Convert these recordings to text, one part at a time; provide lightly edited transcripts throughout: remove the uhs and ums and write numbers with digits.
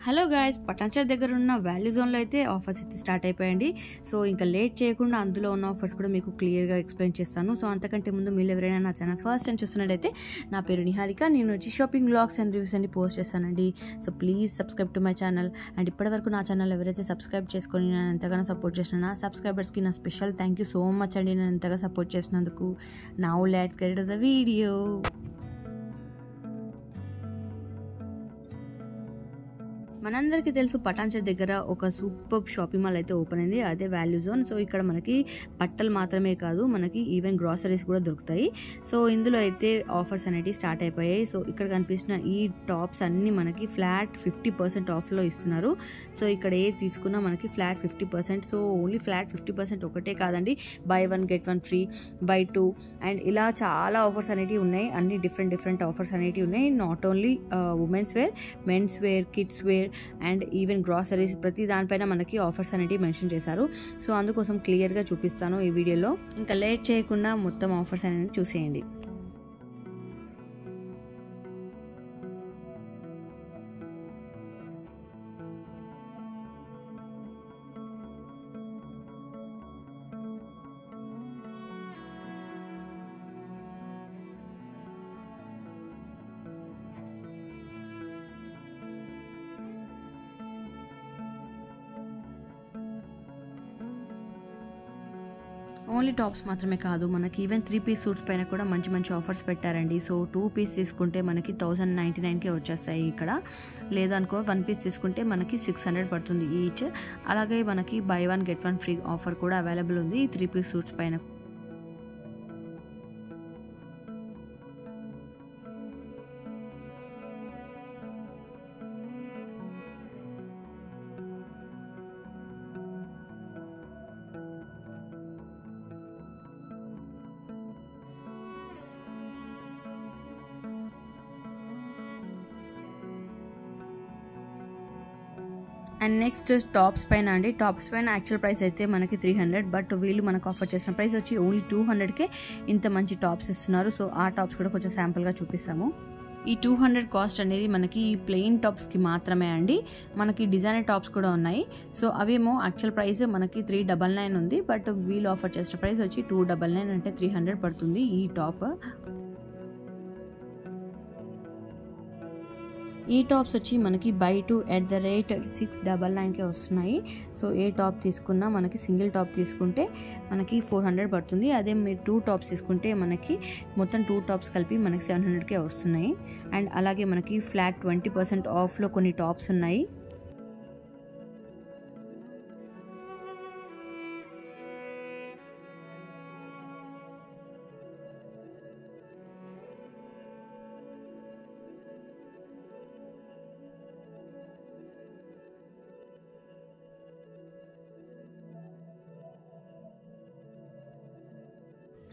Hello guys, Patancheru దగ్గర ఉన్న value జోన్లో అయితే ఆఫర్స్ అయితే స్టార్ట్ అయిపోయండి. సో ఇంకా లేట్ చేయకుండా అందులో ఉన్న ఆఫర్స్ కూడా మీకు క్లియర్గా ఎక్స్ప్లెయిన్ చేస్తాను. సో అంతకంటే ముందు మీరు ఎవరైనా నా ఛానల్ ఫస్ట్ టైం చూస్తున్నట్టయితే నా పేరు నిహారిక. నేను వచ్చి షాపింగ్ వ్లాగ్స్ అండ్ రివ్యూస్ అన్ని పోస్ట్ చేస్తానండి. So please subscribe to my channel. And ఇప్పటివరకు నా ఛానల్ ఎవరైతే సబ్స్క్రైబ్ చేసుకొని నేను ఎంతగానో సపోర్ట్ చేసిన నా సబ్స్క్రైబర్స్కి నా special thank you so much అండి, నేను ఎంతగా సపోర్ట్ చేసినందుకు. Now let's get to the video. మనందరికీ తెలుసు పటాన్చెరు దగ్గర ఒక సూపర్ షాపింగ్ మాల్ అయితే ఓపెన్ అయింది, అదే వాల్యూ జోన్. సో ఇక్కడ మనకి బట్టలు మాత్రమే కాదు, మనకి ఈవెన్ గ్రాసరీస్ కూడా దొరుకుతాయి. సో ఇందులో అయితే ఆఫర్స్ అనేవి స్టార్ట్ అయిపోయాయి. సో ఇక్కడ కనిపిస్తున్న ఈ టాప్స్ అన్నీ మనకి ఫ్లాట్ 50% ఆఫ్లో ఇస్తున్నారు. సో ఇక్కడ ఏది తీసుకున్నా మనకి ఫ్లాట్ 50%. సో ఓన్లీ ఫ్లాట్ 50% ఒకటే కాదండి, by 1 get 1 free, by 2 and ఇలా చాలా ఆఫర్స్ అనేవి ఉన్నాయి. అన్ని డిఫరెంట్ ఆఫర్స్ అనేవి ఉన్నాయి. Not only women's wear, men's wear, kids wear and even groceries, ప్రతి దానిపైన మనకి ఆఫర్స్ అనేవి మెన్షన్ చేశారు. సో అందుకోసం క్లియర్గా చూపిస్తాను ఈ వీడియోలో. ఇంకా లేట్ చేయకుండా మొత్తం ఆఫర్స్ అనేది చూసేయండి. ఓన్లీ టాప్స్ మాత్రమే కాదు, మనకి ఈవెన్ 3 పీస్ సూట్స్ పైన కూడా మంచి ఆఫర్స్ పెట్టారండి. సో 2 పీస్ తీసుకుంటే మనకి 1099కే వచ్చేస్తాయి ఇక్కడ. లేదనుకో 1 పీస్ తీసుకుంటే మనకి 600 పడుతుంది ఈచ్. అలాగే మనకి బై 1 get 1 ఫ్రీ ఆఫర్ కూడా అవైలబుల్ ఉంది ఈ 3 పీస్ సూట్స్ పైన. అండ్ నెక్స్ట్ టాప్స్ పైన అండి, టాప్స్ పైన యాక్చువల్ ప్రైస్ అయితే మనకి 300, బట్ వీళ్ళు మనకు ఆఫర్ చేసిన ప్రైస్ వచ్చి ఓన్లీ 200కే ఇంత మంచి టాప్స్ ఇస్తున్నారు. సో ఆ టాప్స్ కూడా కొంచెం శాంపుల్గా చూపిస్తాము. ఈ 200 కాస్ట్ అనేది మనకి ప్లెయిన్ టాప్స్కి మాత్రమే అండి. మనకి డిజైనర్ టాప్స్ కూడా ఉన్నాయి. సో అవేమో యాక్చువల్ ప్రైస్ మనకి 399 ఉంది, బట్ వీళ్ళు ఆఫర్ చేసిన ప్రైస్ వచ్చి 299 అంటే 300 పడుతుంది ఈ టాప్. ఈ టాప్స్ వచ్చి మనకి బై 2 at the rate 699కే వస్తున్నాయి. సో ఏ టాప్ తీసుకున్నా మనకి సింగిల్ టాప్ తీసుకుంటే మనకి 400 పడుతుంది. అదే మీరు 2 టాప్స్ తీసుకుంటే మనకి మొత్తం 2 టాప్స్ కలిపి మనకి 700కే వస్తున్నాయి. అండ్ అలాగే మనకి ఫ్లాట్ 20% ఆఫ్లో కొన్ని టాప్స్ ఉన్నాయి.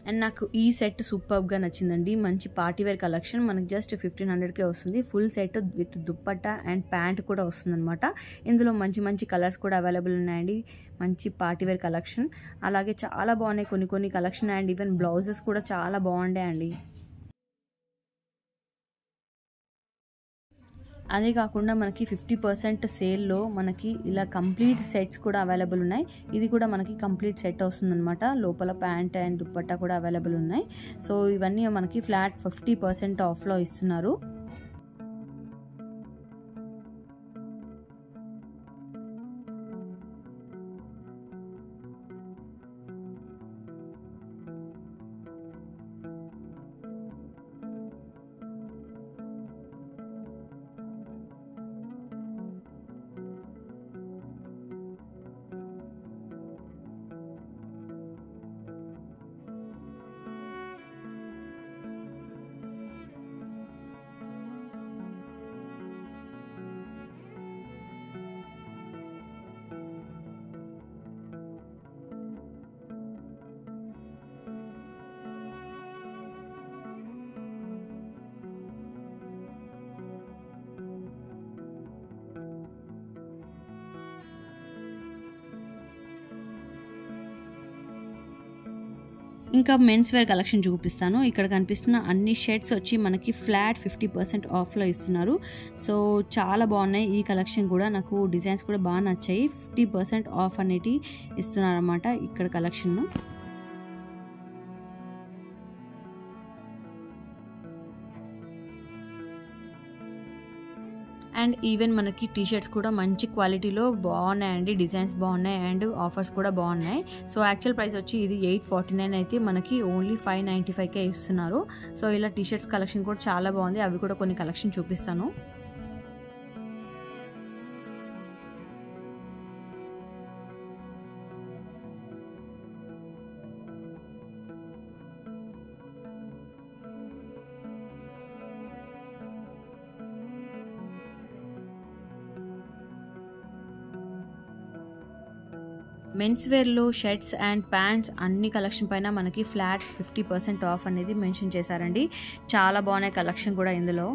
అండ్ నాకు ఈ సెట్ సూపర్గా నచ్చిందండి. మంచి పార్టీవేర్ కలెక్షన్, మనకి జస్ట్ 1500కే వస్తుంది. Full set with dupatta and pant కూడా వస్తుంది అనమాట. ఇందులో మంచి కలర్స్ కూడా అవైలబుల్ ఉన్నాయండి. మంచి పార్టీవేర్ కలెక్షన్, అలాగే చాలా బాగున్నాయి కొన్ని కలెక్షన్. అండ్ ఈవెన్ బ్లౌజెస్ కూడా చాలా బాగుంటాయండి. అదే కాకుండా మనకి 50% సేల్లో మనకి ఇలా కంప్లీట్ సెట్స్ కూడా అవైలబుల్ ఉన్నాయి. ఇది కూడా మనకి కంప్లీట్ సెట్ వస్తుందన్నమాట. లోపల ప్యాంట్ అండ్ దుప్పట్టా కూడా అవైలబుల్ ఉన్నాయి. సో ఇవన్నీ మనకి ఫ్లాట్ 50% ఆఫ్లో ఇస్తున్నారు. ఇంకా మెన్స్ వేర్ కలెక్షన్ చూపిస్తాను. ఇక్కడ కనిపిస్తున్న అన్ని షర్ట్స్ వచ్చి మనకి ఫ్లాట్ 50% ఆఫ్లో ఇస్తున్నారు. సో చాలా బాగున్నాయి ఈ కలెక్షన్ కూడా. నాకు డిజైన్స్ కూడా బాగా నచ్చాయి. 50% ఆఫ్ అనేటి ఇస్తున్నారు అన్నమాట ఇక్కడ కలెక్షన్. అండ్ ఈవెన్ మనకి టీ షర్ట్స్ కూడా మంచి క్వాలిటీలో బాగున్నాయండి. డిజైన్స్ బాగున్నాయి అండ్ ఆఫర్స్ కూడా బాగున్నాయి. సో యాక్చువల్ ప్రైస్ వచ్చి ఇది 849 అయితే మనకి ఓన్లీ 595కే ఇస్తున్నారు. సో ఇలా టీ షర్ట్స్ కలెక్షన్ కూడా చాలా బాగుంది. అవి కూడా కొన్ని కలెక్షన్ చూపిస్తాను. మెన్స్ వేర్లో షర్ట్స్ అండ్ ప్యాంట్స్ అన్ని కలెక్షన్ పైన మనకి ఫ్లాట్ 50% ఆఫ్ అనేది మెన్షన్ చేశారండి. చాలా బాగున్నాయి కలెక్షన్ కూడా ఇందులో.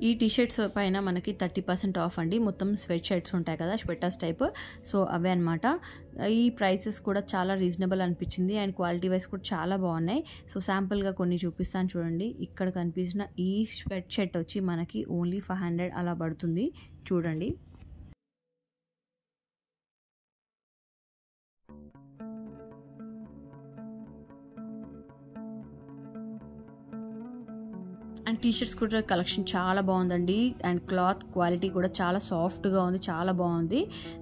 ఈ టీ షర్ట్స్ పైన మనకి 30% ఆఫ్ అండి. మొత్తం స్వెట్ షర్ట్స్ ఉంటాయి కదా, స్వెటర్స్ టైప్. సో అవే అనమాట. ఈ ప్రైసెస్ కూడా చాలా రీజనబుల్ అనిపించింది అండ్ క్వాలిటీ వైజ్ కూడా చాలా బాగున్నాయి. సో శాంపుల్గా కొన్ని చూపిస్తాను చూడండి. ఇక్కడ కనిపించిన ఈ స్వెట్ షర్ట్ వచ్చి మనకి ఓన్లీ 500 అలా పడుతుంది చూడండి. అండ్ టీ షర్ట్స్ కూడా కలెక్షన్ చాలా బాగుందండి. అండ్ క్లాత్ క్వాలిటీ కూడా చాలా సాఫ్ట్గా ఉంది, చాలా బాగుంది.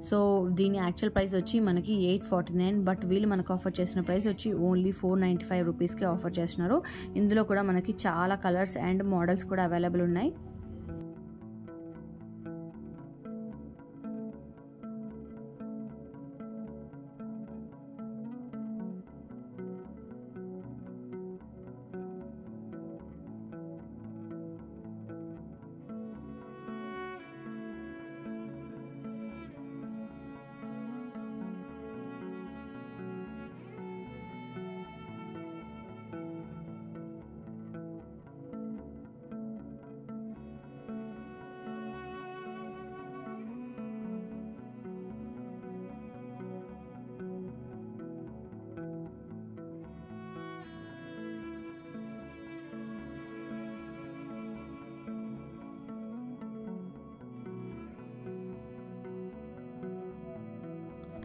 సో దీని యాక్చువల్ ప్రైస్ వచ్చి మనకి 849, బట్ వీళ్ళు మనకు ఆఫర్ చేసిన ప్రైస్ వచ్చి ఓన్లీ 495 రూపీస్కి ఆఫర్ చేస్తున్నారు. ఇందులో కూడా మనకి చాలా కలర్స్ అండ్ మోడల్స్ కూడా అవైలబుల్ ఉన్నాయి.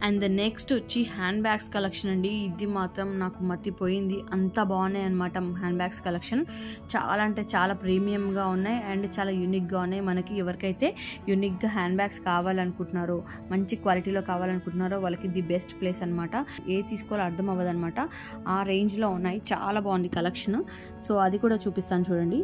అండ్ నెక్స్ట్ వచ్చి హ్యాండ్ బ్యాగ్స్ కలెక్షన్ అండి. ఇది మాత్రం నాకు మతిపోయింది, అంత బాగున్నాయి అనమాట హ్యాండ్ బ్యాగ్స్ కలెక్షన్. చాలా అంటే చాలా ప్రీమియంగా ఉన్నాయి అండ్ చాలా యూనిక్గా ఉన్నాయి. మనకి ఎవరికైతే యూనిక్గా హ్యాండ్ బ్యాగ్స్ కావాలనుకుంటున్నారో, మంచి క్వాలిటీలో కావాలనుకుంటున్నారో వాళ్ళకి ది బెస్ట్ ప్లేస్ అనమాట. ఏ తీసుకోవాలో అర్థం అవ్వదు అనమాట, ఆ రేంజ్లో ఉన్నాయి. చాలా బాగుంది కలెక్షన్. సో అది కూడా చూపిస్తాను చూడండి.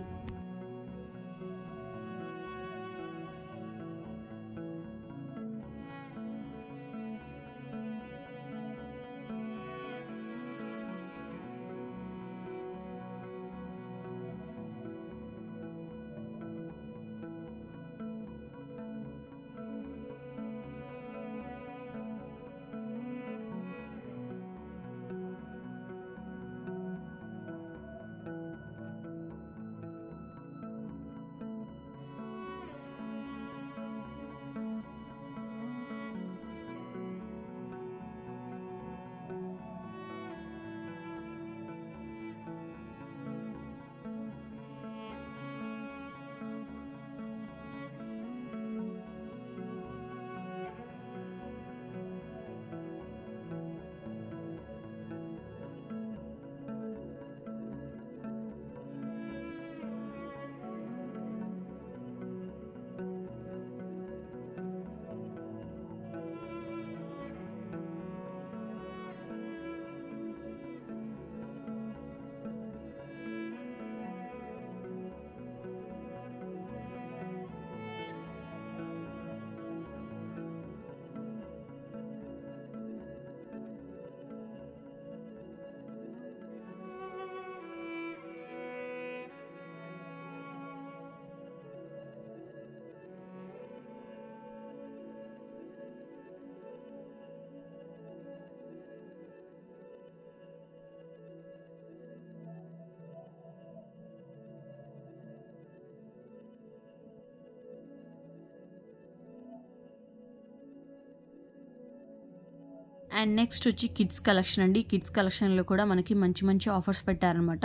అండ్ నెక్స్ట్ వచ్చి కిడ్స్ కలెక్షన్ అండి. కిడ్స్ కలెక్షన్లో కూడా మనకి మంచి మంచి ఆఫర్స్ పెట్టారనమాట.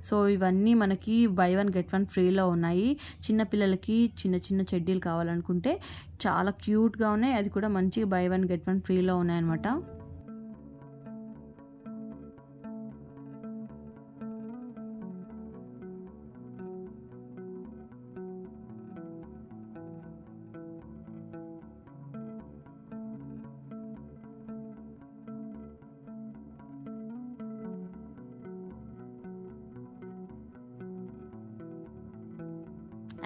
సో ఇవన్నీ మనకి బై 1 గెట్ 1 ఫ్రీలో ఉన్నాయి. చిన్నపిల్లలకి చిన్న చిన్న చెడ్డీలు కావాలనుకుంటే చాలా క్యూట్గా ఉన్నాయి. అది కూడా మంచి బై 1 గెట్ 1 ఫ్రీలో ఉన్నాయన్నమాట.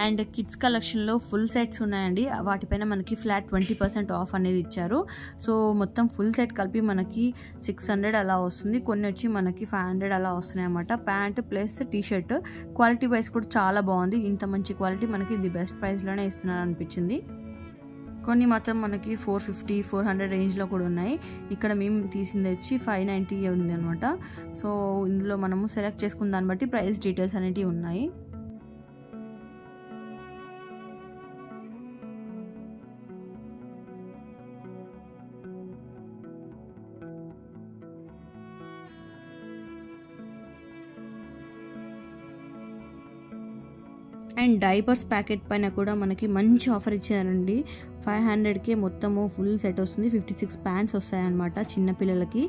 అండ్ కిడ్స్ కలెక్షన్లో ఫుల్ సెట్స్ ఉన్నాయండి. వాటిపైన మనకి ఫ్లాట్ 20% ఆఫ్ అనేది ఇచ్చారు. సో మొత్తం ఫుల్ సెట్ కలిపి మనకి 600 అలా వస్తుంది. కొన్ని వచ్చి మనకి 500 అలా వస్తున్నాయి అన్నమాట. Pant plus T shirt quality wise కూడా చాలా బాగుంది. ఇంత మంచి క్వాలిటీ మనకి ది బెస్ట్ ప్రైస్లోనే ఇస్తున్నారు అనిపించింది. కొన్ని మాత్రం మనకి 450, 400 రేంజ్లో కూడా ఉన్నాయి. ఇక్కడ మేము తీసింది వచ్చి 590 ఉంది అనమాట. సో ఇందులో మనము సెలెక్ట్ చేసుకున్న దాన్ని బట్టి ప్రైస్ డీటెయిల్స్ అనేటివి ఉన్నాయి. అండ్ డైపర్స్ ప్యాకెట్ పైన కూడా మనకి మంచి ఆఫర్ ఇచ్చారండి. 500కే మొత్తము ఫుల్ సెట్ వస్తుంది. 56 ప్యాంట్స్ వస్తాయన్నమాట చిన్నపిల్లలకి.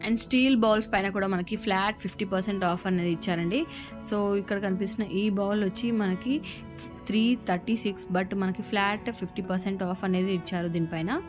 అండ్ స్టీల్ బౌల్స్ పైన కూడా మనకి ఫ్లాట్ 50% ఆఫ్ అనేది ఇచ్చారండి. సో ఇక్కడ కనిపిస్తున్న ఈ బౌల్ వచ్చి మనకి 336, బట్ మనకి ఫ్లాట్ 50% ఆఫ్ అనేది ఇచ్చారు దీనిపైన.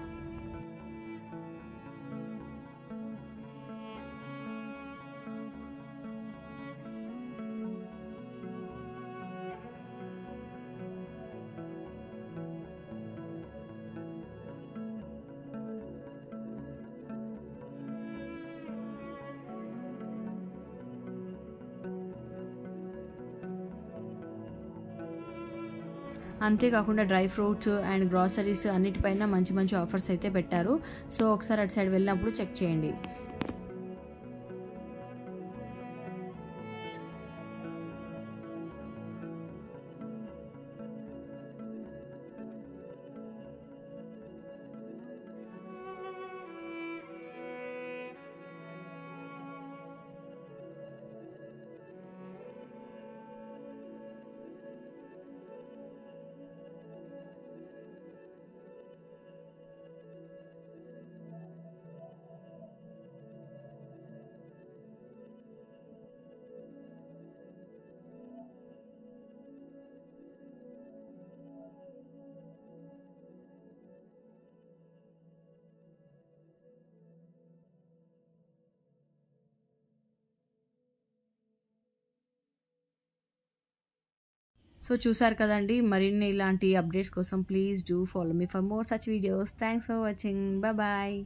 అంతేకాకుండా డ్రై ఫ్రూట్స్ అండ్ గ్రాసరీస్ అన్నిటిపైన మంచి మంచి ఆఫర్స్ అయితే పెట్టారు. సో ఒకసారి అటు సైడ్ వెళ్ళినప్పుడు చెక్ చేయండి. సో చూసారు కదండి, మరిన్ని ఇలాంటి అప్డేట్స్ కోసం please do follow me for more such videos. Thanks for watching. Bye.